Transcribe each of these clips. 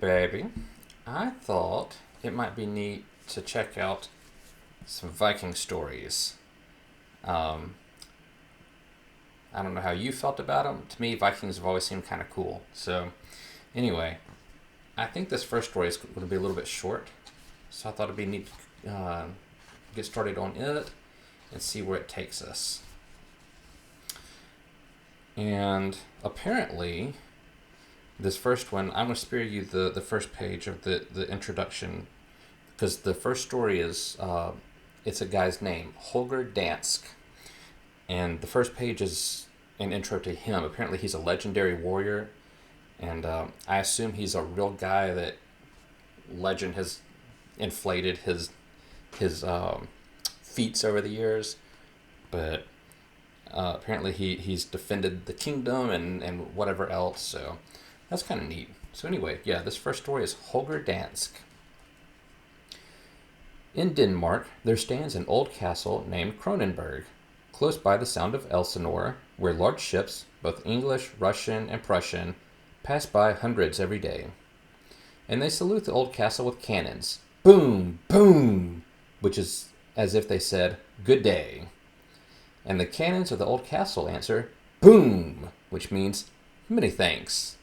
baby. I thought it might be neat to check out some Viking stories. Um, I don't know how you felt about them. To me, Vikings have always seemed kind of cool. So, anyway, I think this first story is going to be a little bit short. So I thought it'd be neat to get started on it and see where it takes us. And apparently, this first one, I'm going to spare you the first page of the introduction, because the first story is, it's a guy's name, Holger Danske. And the first page is an intro to him. Apparently he's a legendary warrior, and I assume he's a real guy that legend has inflated his feats over the years. But apparently he's defended the kingdom and whatever else, so that's kind of neat. So anyway, yeah, this first story is Holger Danske. In Denmark, there stands an old castle named Kronenberg, close by the Sound of Elsinore, where large ships, both English, Russian, and Prussian, pass by hundreds every day. And they salute the old castle with cannons. Boom! Boom! Which is as if they said, good day. And the cannons of the old castle answer, boom! Which means, many thanks.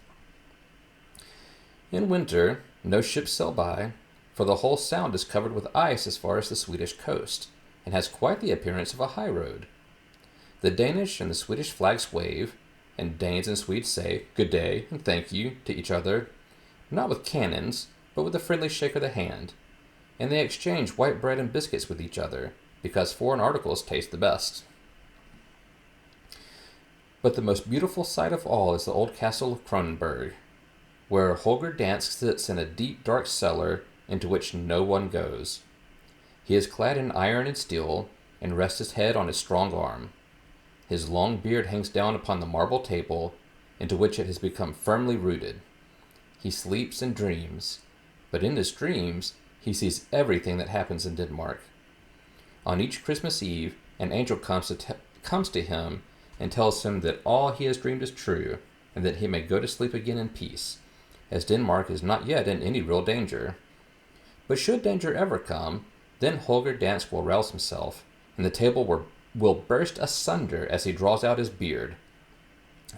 In winter, no ships sail by, for the whole sound is covered with ice as far as the Swedish coast, and has quite the appearance of a high road. The Danish and the Swedish flags wave, and Danes and Swedes say good day and thank you to each other, not with cannons, but with a friendly shake of the hand, and they exchange white bread and biscuits with each other, because foreign articles taste the best. But the most beautiful sight of all is the old castle of Kronenberg, where Holger Danske sits in a deep dark cellar into which no one goes. He is clad in iron and steel, and rests his head on his strong arm. His long beard hangs down upon the marble table, into which it has become firmly rooted. He sleeps and dreams, but in his dreams he sees everything that happens in Denmark. On each Christmas Eve, an angel comes to him and tells him that all he has dreamed is true, and that he may go to sleep again in peace, as Denmark is not yet in any real danger. But should danger ever come, then Holger Danske will rouse himself, and the table will burst asunder as he draws out his beard.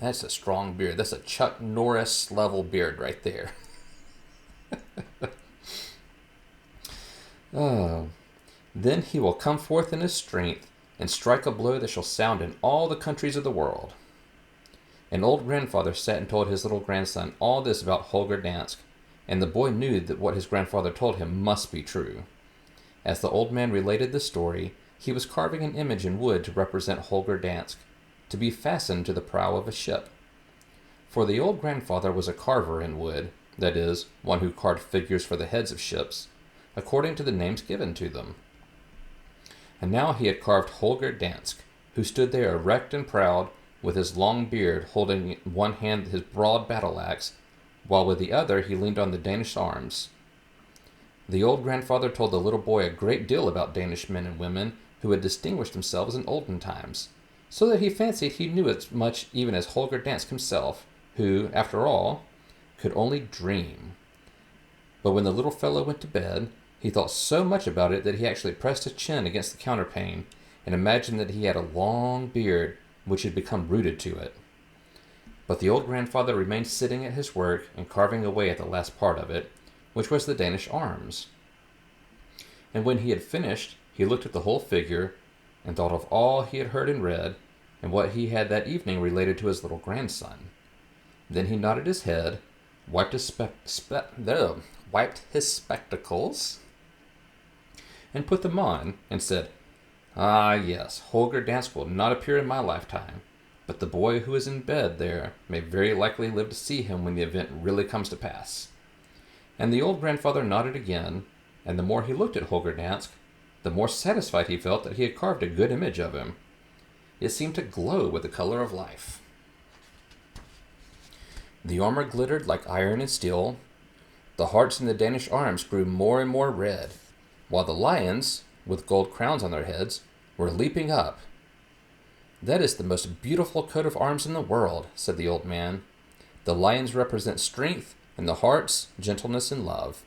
That's a strong beard. That's a Chuck Norris level beard right there. Oh. Then he will come forth in his strength and strike a blow that shall sound in all the countries of the world. An old grandfather sat and told his little grandson all this about Holger Danske, and the boy knew that what his grandfather told him must be true. As the old man related the story, he was carving an image in wood to represent Holger Danske, to be fastened to the prow of a ship. For the old grandfather was a carver in wood, that is, one who carved figures for the heads of ships, according to the names given to them. And now he had carved Holger Danske, who stood there erect and proud, with his long beard holding in one hand his broad battle-axe, while with the other he leaned on the Danish arms. The old grandfather told the little boy a great deal about Danish men and women who had distinguished themselves in olden times, so that he fancied he knew as much even as Holger Danske himself, who, after all, could only dream. But when the little fellow went to bed, he thought so much about it that he actually pressed his chin against the counterpane and imagined that he had a long beard which had become rooted to it. But the old grandfather remained sitting at his work and carving away at the last part of it, which was the Danish arms. And when he had finished, he looked at the whole figure and thought of all he had heard and read, and what he had that evening related to his little grandson. Then he nodded his head, wiped his spectacles, and put them on, and said, "Ah, yes, Holger Danske will not appear in my lifetime, but the boy who is in bed there may very likely live to see him when the event really comes to pass." And the old grandfather nodded again, and the more he looked at Holger Danske, the more satisfied he felt that he had carved a good image of him. It seemed to glow with the color of life. The armor glittered like iron and steel. The hearts in the Danish arms grew more and more red, while the lions, with gold crowns on their heads, were leaping up. "That is the most beautiful coat of arms in the world," said the old man. "The lions represent strength, in the hearts, gentleness, and love.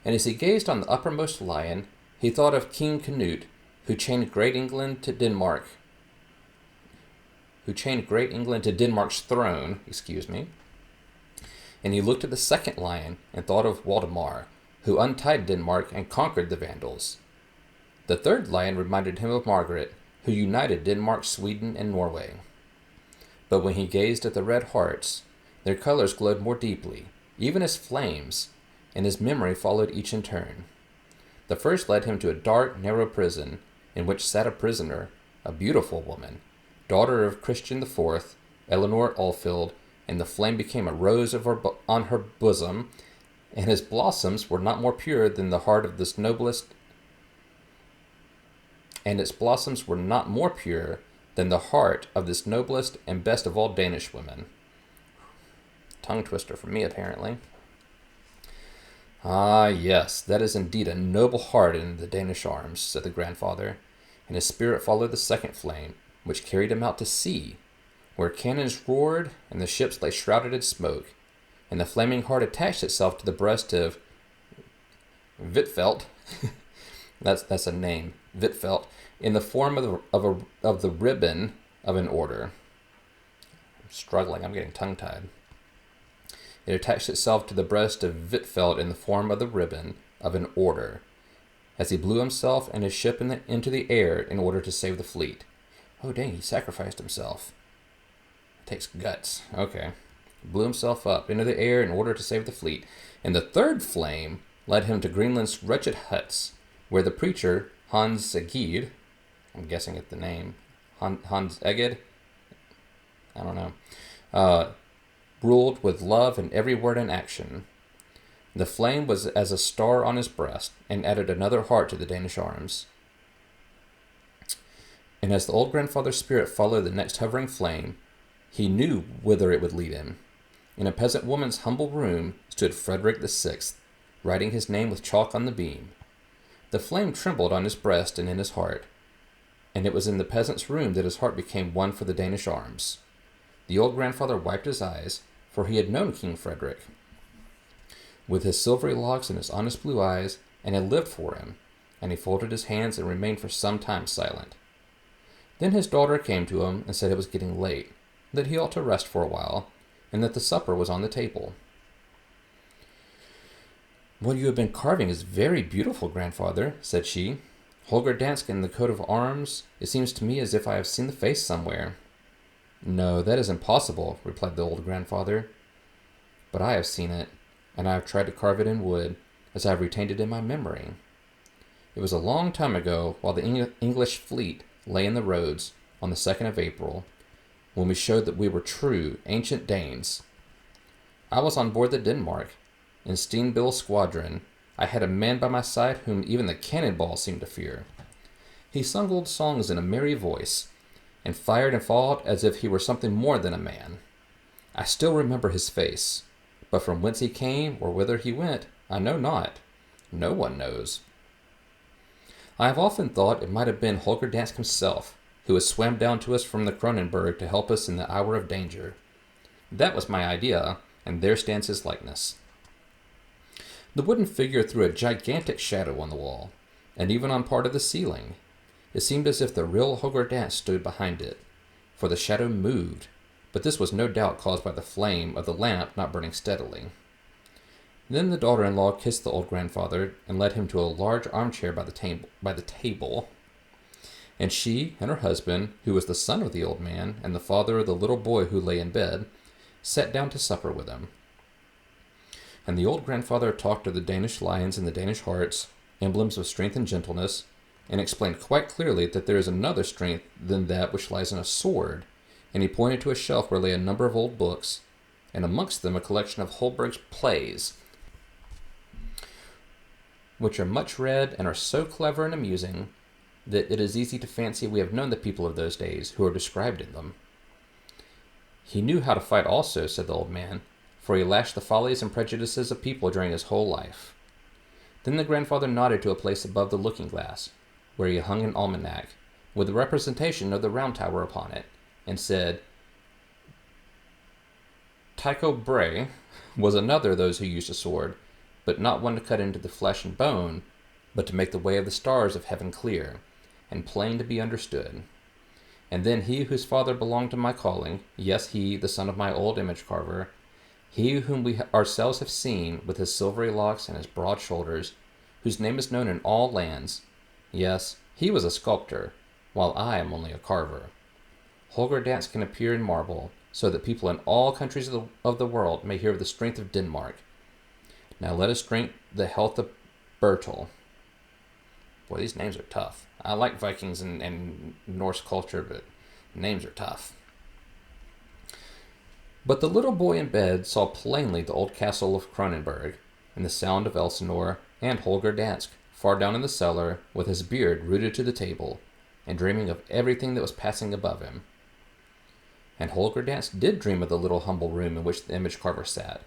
And as he gazed on the uppermost lion, he thought of King Canute, who chained great England to Denmark's throne, and he looked at the second lion and thought of Waldemar, who untied Denmark and conquered the Vandals. The third lion reminded him of Margaret, who united Denmark, Sweden, and Norway. But when he gazed at the red hearts, their colors glowed more deeply, even as flames, and his memory followed each in turn. The first led him to a dark, narrow prison, in which sat a prisoner, a beautiful woman, daughter of Christian IV, Eleanor Ulfield, and the flame became a rose on her bosom, and his blossoms were not more pure than the heart of this noblest, and best of all Danish women. Tongue twister for me, apparently. Ah, yes, that is indeed a noble heart in the Danish arms, said the grandfather, and his spirit followed the second flame, which carried him out to sea, where cannons roared and the ships lay shrouded in smoke, and the flaming heart attached itself to the breast of Wittfeld. that's a name, Wittfeld, in the form of the ribbon of an order. I'm struggling, I'm getting tongue-tied. It attached itself to the breast of Wittfeld in the form of the ribbon of an order, as he blew himself and his ship into the air in order to save the fleet. Oh, dang, he sacrificed himself. It takes guts. Okay. Blew himself up into the air in order to save the fleet. And the third flame led him to Greenland's wretched huts, where the preacher, Hans Egede, I'm guessing at the name, Hans Egede, I don't know, ruled with love in every word and action. The flame was as a star on his breast, and added another heart to the Danish arms. And as the old grandfather's spirit followed the next hovering flame, he knew whither it would lead him. In a peasant woman's humble room stood Frederick VI, writing his name with chalk on the beam. The flame trembled on his breast and in his heart, and it was in the peasant's room that his heart became one for the Danish arms. The old grandfather wiped his eyes, for he had known King Frederick, with his silvery locks and his honest blue eyes, and had lived for him, and he folded his hands and remained for some time silent. Then his daughter came to him and said it was getting late, that he ought to rest for a while, and that the supper was on the table. "What you have been carving is very beautiful, grandfather," said she. "Holger Danske in the coat of arms, it seems to me as if I have seen the face somewhere." "No, that is impossible," replied the old grandfather. "But I have seen it, and I have tried to carve it in wood, as I have retained it in my memory. It was a long time ago, while the English fleet lay in the roads, on the 2nd of April, when we showed that we were true, ancient Danes. I was on board the Denmark, in Steenbill's squadron. I had a man by my side whom even the cannonballs seemed to fear. He sung old songs in a merry voice, and fired and fought as if he were something more than a man. I still remember his face, but from whence he came or whither he went, I know not. No one knows. I have often thought it might have been Holger Danske himself, who has swam down to us from the Kronenberg to help us in the hour of danger. That was my idea, and there stands his likeness." The wooden figure threw a gigantic shadow on the wall, and even on part of the ceiling. It seemed as if the real Holger Danske stood behind it, for the shadow moved, but this was no doubt caused by the flame of the lamp not burning steadily. Then the daughter-in-law kissed the old grandfather and led him to a large armchair by the table, and she and her husband, who was the son of the old man and the father of the little boy who lay in bed, sat down to supper with him. And the old grandfather talked of the Danish lions and the Danish hearts, emblems of strength and gentleness, and explained quite clearly that there is another strength than that which lies in a sword, and he pointed to a shelf where lay a number of old books, and amongst them a collection of Holberg's plays, which are much read and are so clever and amusing that it is easy to fancy we have known the people of those days who are described in them. "He knew how to fight also," said the old man, "for he lashed the follies and prejudices of people during his whole life." Then the grandfather nodded to a place above the looking-glass, where he hung an almanac, with the representation of the Round Tower upon it, and said, "Tycho Brahe, was another of those who used a sword, but not one to cut into the flesh and bone, but to make the way of the stars of heaven clear, and plain to be understood. And then he whose father belonged to my calling, yes, he, the son of my old image carver, he whom we ourselves have seen, with his silvery locks and his broad shoulders, whose name is known in all lands, yes, he was a sculptor, while I am only a carver. Holger Danske can appear in marble, so that people in all countries of the world may hear of the strength of Denmark. Now let us drink the health of Bertel. Boy, these names are tough. I like Vikings and Norse culture, but names are tough. But the little boy in bed saw plainly the old castle of Kronenberg, and the sound of Elsinore, and Holger Danske, far down in the cellar, with his beard rooted to the table, and dreaming of everything that was passing above him. And Holger Danske did dream of the little humble room in which the image carver sat.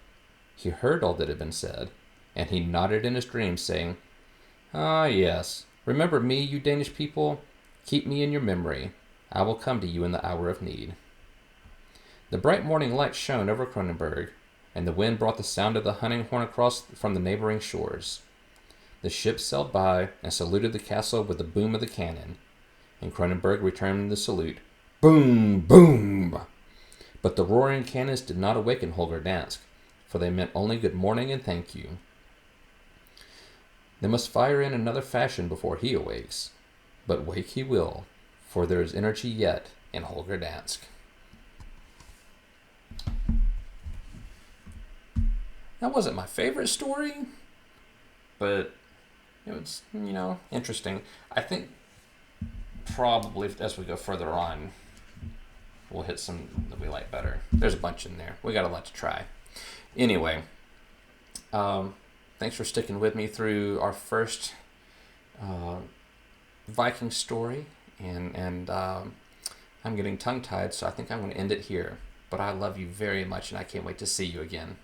He heard all that had been said, and he nodded in his dreams, saying, "Ah, yes. Remember me, you Danish people? Keep me in your memory. I will come to you in the hour of need." The bright morning light shone over Kronenberg, and the wind brought the sound of the hunting horn across from the neighboring shores. The ships sailed by and saluted the castle with the boom of the cannon, and Kronenberg returned the salute. Boom, boom! But the roaring cannons did not awaken Holger Danske, for they meant only good morning and thank you. They must fire in another fashion before he awakes. But wake he will, for there is energy yet in Holger Danske. That wasn't my favorite story, but it was, interesting. I think probably as we go further on, we'll hit some that we like better. There's a bunch in there. We got a lot to try. Anyway, thanks for sticking with me through our first Viking story, and I'm getting tongue-tied, so I think I'm going to end it here. But I love you very much, and I can't wait to see you again.